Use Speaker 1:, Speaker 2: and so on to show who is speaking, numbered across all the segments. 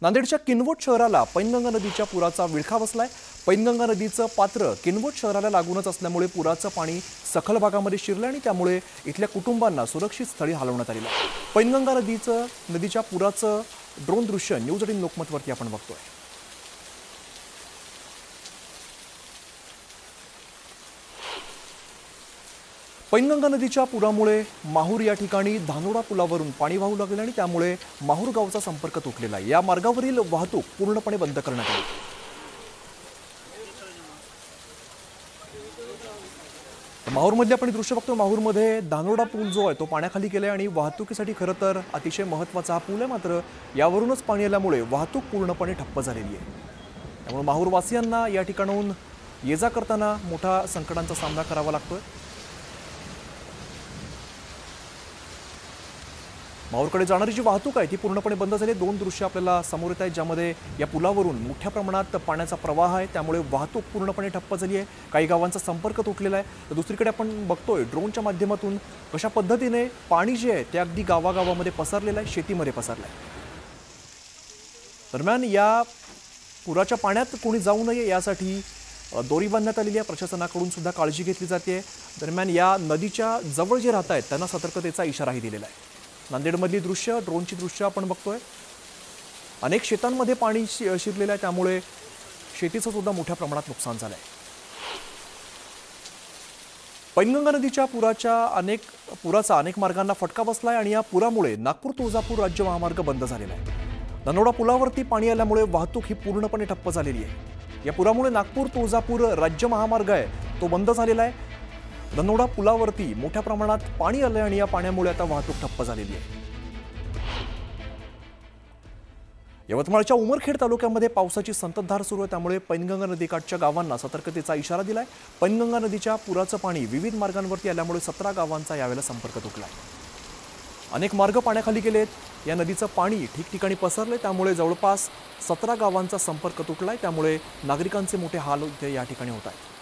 Speaker 1: नांदेडच्या किनवट शहराला पैनगंगा नदीच्या पुराचा विळखा बसलाय। पैनगंगा नदीचं पात्र किनवट शहराला लागूनच असल्यामुळे पुराचं पाणी सखल भागामध्ये शिरलं आणि त्यामुळे इथल्या कुटुंबांना सुरक्षित स्थळी हलवण्यात आलं आहे। पैनगंगा नदीच्या पुराचं ड्रोन दृश्य न्यूज 18 लोकमतवरती आपण बघतोय। पैनगंगा नदीच्या पुरामुळे माहूर या ठिकाणी धानोडा पुलावरून पाणी वाहू लागले आणि त्यामुळे माहूर गावचा संपर्क तुटलेला आहे। या मार्गावरील वाहतूक पूर्णपणे बंद करण्यात आली। माहूरमध्ये आपण दृश्य बघतो। माहूरमध्ये धानोडा पूल जो आहे तो पाण्याखाली गेलाय आणि वाहतुकीसाठी खरं तर अतिशय महत्त्वाचा हा पूल आहे, मात्र यावरूनच पाणी आल्यामुळे वाहतूक पूर्णपणे ठप्प झालेली आहे। त्यामुळे माहूरवासियांना या ठिकाणाहून ये जा करताना मोठा संकटांचा सामना करावा लागतोय। माहूरकडे जाणारी जी वाहतूक आहे ती पूर्णपणे बंद झाली। दोन दृश्य आपल्याला समोर येत आहेत ज्यामध्ये या पुलावरून मोठ्या प्रमाणात पाण्याचा प्रवाह आहे, त्यामुळे वाहतूक पूर्णपणे ठप्प झाली आहे। काही गावांचा संपर्क तुटलेला आहे। तर दुसरीकडे आपण बघतोय ड्रोनच्या माध्यमातून कशा पद्धतीने पाणी जे आहे ते अगदी गावागावामध्ये पसरलेलं आहे, शेतीमध्ये पसरलं आहे। दरम्यान या पुराच्या पाण्यात कोणी जाऊ नये यासाठी दोरी बांधण्यात आलेली आहे। प्रशासनाकडून सुद्धा काळजी घेतली जाते। दरम्यान या नदीच्या जवळ जे राहत आहेत त्यांना सतर्कतेचा इशाराही दिलेला आहे। नांदेडमधली दृश्य, ड्रोनची दृश्य आपण बघतोय। अनेक शेतांमध्ये पाणी शिरलेलं आहे, त्यामुळे शेतीचं सुद्धा मोठ्या प्रमाणात नुकसान झालंय। पैनगंगा नदीच्या पुराचा अनेक मार्गांना फटका बसलाय आणि या पुरामुळे नागपूर तुळजापूर राज्य महामार्ग बंद झालेला आहे। धानोडा पुलावरती पाणी आल्यामुळे वाहतूक ही पूर्णपणे ठप्प झालेली आहे। या पुरामुळे नागपूर तुळजापूर राज्य महामार्ग आहे तो बंद झालेला आहे। धानोडा पुलावरती मोठ्या प्रमाणात पाणी आलंय आणि या पाण्यामुळे आता वाहतूक ठप्प झालेली आहे। यवतमाळच्या उमरखेड तालुक्यामध्ये पावसाची संततधार सुरू आहे, त्यामुळे पैनगंगा नदीकाठच्या गावांना सतर्कतेचा इशारा दिलाय। पैनगंगा नदीच्या पुराचं पाणी विविध मार्गांवरती आल्यामुळे 17 गावांचा यावेळेला संपर्क तुटलाय। अनेक मार्ग पाण्याखाली गेलेत। या नदीचं पाणी ठिकठिकाणी पसरले, त्यामुळे जवळपास 17 गावांचा संपर्क तुटलाय। त्यामुळे नागरिकांचे मोठे हाल इथे या ठिकाणी होत आहेत।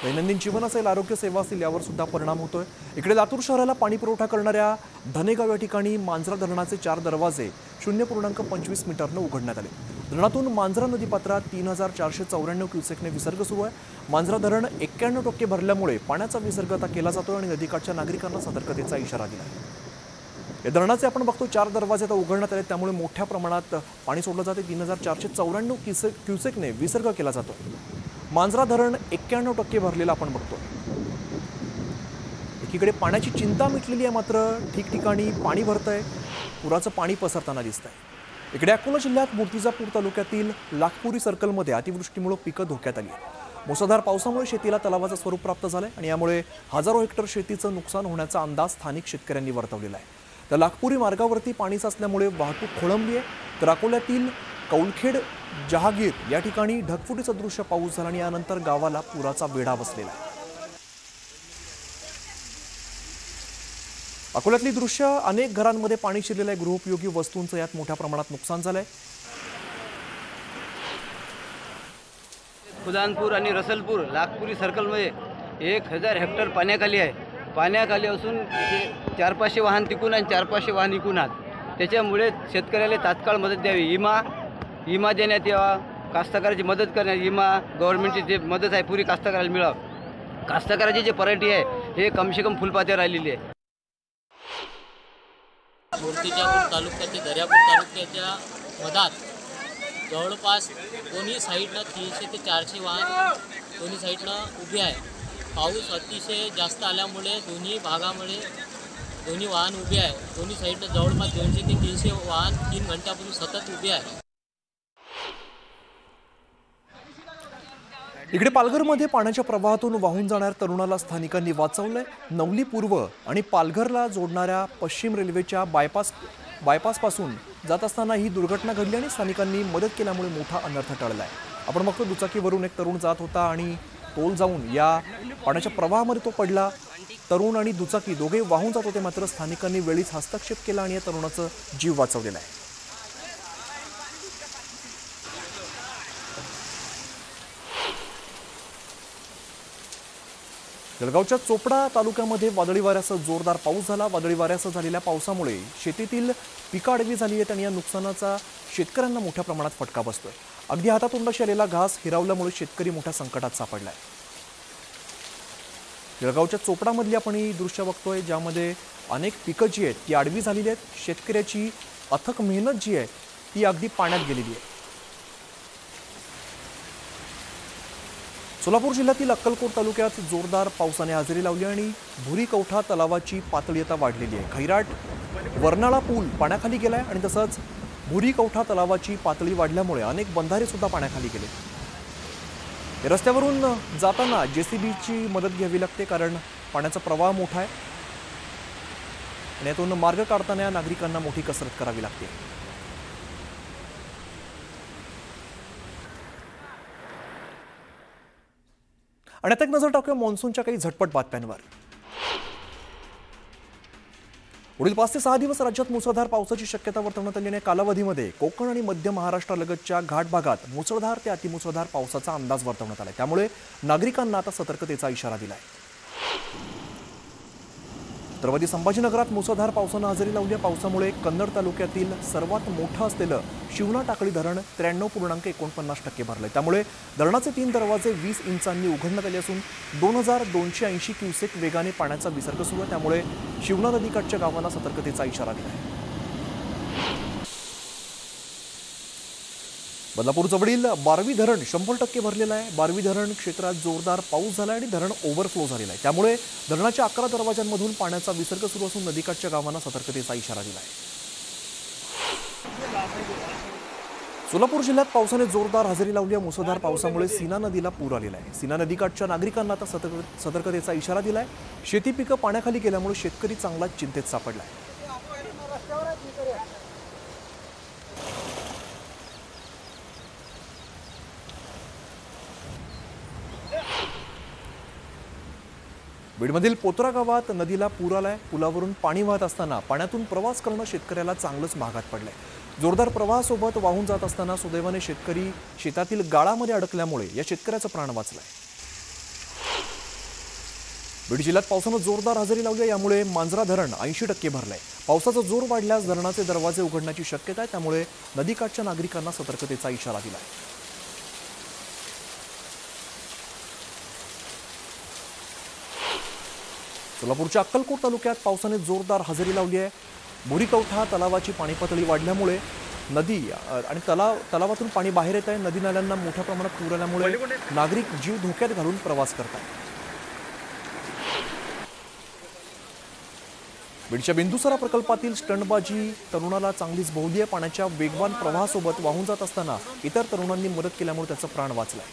Speaker 1: दैनंदिन जीवन असेल, आरोग्य सेवा असेल, यावर सुद्धा परिणाम होतोय। इकडे लातूर शहराला पाणी पुरवठा करणाऱ्या धनेगाव या ठिकाणी मांजरा धरणाचे 4 दरवाजे 0.25 मीटरनं उघडण्यात आले। धरणातून मांजरा नदीपात्रात 3494 क्युसेकने विसर्ग सुरू आहे। मांजरा धरण 91% भरल्यामुळे पाण्याचा विसर्ग आता केला जातोय आणि नदीकाठच्या नागरिकांना सतर्कतेचा इशारा दिला आहे। या धरणाचे आपण बघतो 4 दरवाजे आता उघडण्यात आले, त्यामुळे मोठ्या प्रमाणात पाणी सोडलं जाते। 3494 क्युसेकने विसर्ग केला जातो। मांजरा धरण 91% भरलेलं आपण बघतो। एकीकडे पाण्याची चिंता मिटलेली आहे, मात्र ठिकठिकाणी पाणी भरतंय, पुराचं पाणी पसरताना दिसतंय। इकडे अकोला जिल्ह्यात मूर्तिजापूर तालुक्यातील लाखपुरी सर्कलमध्ये अतिवृष्टीमुळे पिकं धोक्यात आली आहेत। मुसळधार पावसामुळे शेतीला तलावाचं स्वरूप प्राप्त झालंय आणि यामुळे हजारो हेक्टर शेतीचं नुकसान होण्याचा अंदाज स्थानिक शेतकऱ्यांनी वर्तवलेला आहे। तर लाखपुरी मार्गावरती पाणी साचल्यामुळे वाहतूक खोळंबली आहे। तर अकोल्यातील कौलखेड जहागीर या ठिकाणी ढगफुटीचं दृश्य पाऊस झाला आणि यानंतर गावाला पुराचा वेढा बसलेला आहे। अकोल्यातली दृश्य, अनेक घरांमध्ये पाणी शिरलेलं आहे। गृहोपयोगी वस्तूंचं यात मोठ्या प्रमाणात नुकसान झालंय।
Speaker 2: खुदानपूर आणि रसलपूर लाखपुरी सर्कलमध्ये 1000 हेक्टर पाण्याखाली आहे। पाण्याखाली असून 400-500 वाहन तिकून आणि 400-500 वाहन इकून आहेत। त्याच्यामुळे शेतकऱ्याला तात्काळ मदत द्यावी, विमा देण्यात यावा, कास्तकाराची मदत करण्यात, विमा गव्हर्नमेंटची जे मदत आहे पुरी कास्तकाराला मिळावं। कास्तकाराची जे पराठी आहे हे कमसे कम फुलपात्यावर राहिलेली आहे।
Speaker 3: मूर्तिजापूर तालुक्याचे दर्यापूर तालुक्याच्या मधात जवळपास दोन्ही साईडनं 300 ते 400 वाहन दोन्ही साईडनं उभे आहे। पाऊस अतिशय जास्त आल्यामुळे दोन्ही भागामध्ये दोन्ही वाहन उभे आहे। दोन्ही साईडनं जवळपास 200 ते 300 वाहन 3 घंट्यापासून सतत उभे आहे।
Speaker 1: इकडे पालघरमध्ये पाण्याच्या प्रवाहातून वाहून जाणाऱ्या तरुणाला स्थानिकांनी वाचवलंय। नवली पूर्व आणि पालघरला जोडणाऱ्या पश्चिम रेल्वेच्या बायपासपासून जात असताना ही दुर्घटना घडली आणि स्थानिकांनी मदत केल्यामुळे मोठा अनर्थ टळलाय। आपण बघतो दुचाकीवरून एक तरुण जात होता आणि तोल जाऊन या पाण्याच्या प्रवाहामध्ये तो पडला। तरुण आणि दुचाकी दोघे वाहून जात होते, मात्र स्थानिकांनी वेळीच हस्तक्षेप केला आणि या तरुणाचा जीव वाचवलेला आहे। जळगावच्या चोपडा तालुक्यामध्ये वादळी वाऱ्यासह जोरदार पाऊस झाला। वादळी वाऱ्यासह झालेल्या पावसामुळे शेतीतील पिकं आडवी झाली आहेत आणि या नुकसानाचा शेतकऱ्यांना मोठ्या प्रमाणात फटका बसतोय। अगदी हातातोंडाशी आलेला घास हिरावल्यामुळे शेतकरी मोठ्या संकटात सापडलाय। जळगावच्या चोपडामधली आपण ही दृश्य बघतोय, ज्यामध्ये अनेक पिकं जी आहेत ती आडवी झालेली आहेत। शेतकऱ्याची अथक मेहनत जी आहे ती अगदी पाण्यात गेलेली आहे। सोलापूर जिल्ह्यातील अक्कलकोट तालुक्यात जोरदार पावसाने हजेरी लावली आणि भुरी कवठा तलावाची पातळी आता वाढलेली आहे। खैराट वर्नाळा पूल पाण्याखाली गेलाय आणि तसंच भुरी कवठा तलावाची पातळी वाढल्यामुळे अनेक बंधारे सुद्धा पाण्याखाली गेले। रस्त्यावरून जाताना जेसीबीची मदत घ्यावी लागते, कारण पाण्याचा प्रवाह मोठा आहे आणि यातून मार्ग काढताना नागरिकांना मोठी कसरत करावी लागते। आणि आता एक नजर टाकूया मान्सूनच्या काही झटपट बातम्यांवर। पुढील 5 ते 6 दिवस राज्यात मुसळधार पावसाची शक्यता वर्तवण्यात आली आहे। कालावधीमध्ये कोकण आणि मध्य महाराष्ट्रालगतच्या घाट भागात मुसळधार ते अतिमुसळधार पावसाचा अंदाज वर्तवण्यात आला आहे। त्यामुळे नागरिकांना आता सतर्कतेचा इशारा दिला आहे। छत्रपती संभाजीनगरात मुसळधार पावसानं हजेरी लावली आहे। पावसामुळे कन्नड तालुक्यातील सर्वात मोठं असलेलं शिवना टाकळी धरण 93.49% भरलंय। त्यामुळे धरणाचे 3 दरवाजे 20 इंचांनी उघडण्यात आले असून 2280 क्युसेक वेगाने पाण्याचा विसर्ग सुरू आहे। त्यामुळे शिवना नदीकाठच्या गावांना सतर्कतेचा इशारा दिला आहे। बदलापूर जवळील बारवी धरण 100% भरलेलं आहे। बारवी धरण क्षेत्रात जोरदार पाऊस झाला आणि धरण ओव्हरफ्लो झालेलं आहे। त्यामुळे धरणाच्या 11 दरवाजांमधून पाण्याचा विसर्ग सुरू असून नदीकाठच्या गावांना सतर्कतेचा इशारा दिला आहे। सोलापूर जिल्ह्यात पावसाने जोरदार हजेरी लावली आहे। मुसळधार पावसामुळे सीना नदीला पूर आलेला आहे। सीना नदीकाठच्या नागरिकांना आता सतर्कतेचा इशारा दिला आहे। शेती पिकं पाण्याखाली गेल्यामुळे शेतकरी चांगलाच चिंतेत सापडला आहे। बीडमधील पोतरा गावात नदीला पूर आलाय। पुलावरून पाणी वाहत असताना पाण्यातून प्रवास करणं शेतकऱ्याला चांगलंच महागात पडलंय। जोरदार प्रवाहासोबत वाहून जात असताना सुदैवाने शेतकरी शेतातील गाळामध्ये अडकल्यामुळे या शेतकऱ्याचा प्राण वाचलाय। बीड जिल्ह्यात पावसानं जोरदार हजेरी लावली आहे। यामुळे मांजरा धरण 80% भरलंय। पावसाचा जोर वाढल्यास धरणाचे दरवाजे उघडण्याची शक्यता आहे। त्यामुळे नदीकाठच्या नागरिकांना सतर्कतेचा इशारा दिला आहे। सोलापूरच्या अक्कलकोट तालुक्यात पावसाने जोरदार हजेरी लावली आहे। भुरीकवठा तलावाची पाणी पातळी वाढल्यामुळे नदी आणि तलावातून पाणी बाहेर येत आहे। नदी नाल्यांना मोठ्या प्रमाणात पूर आल्यामुळे नागरिक जीव धोक्यात घालून प्रवास करतात। बीडच्या बिंदुसरा प्रकल्पातील स्टंटबाजी तरुणाला चांगलीच भोवली आहे। पाण्याच्या वेगवान प्रवाहासोबत वाहून जात असताना इतर तरुणांनी मदत केल्यामुळे त्याचा प्राण वाचलाय।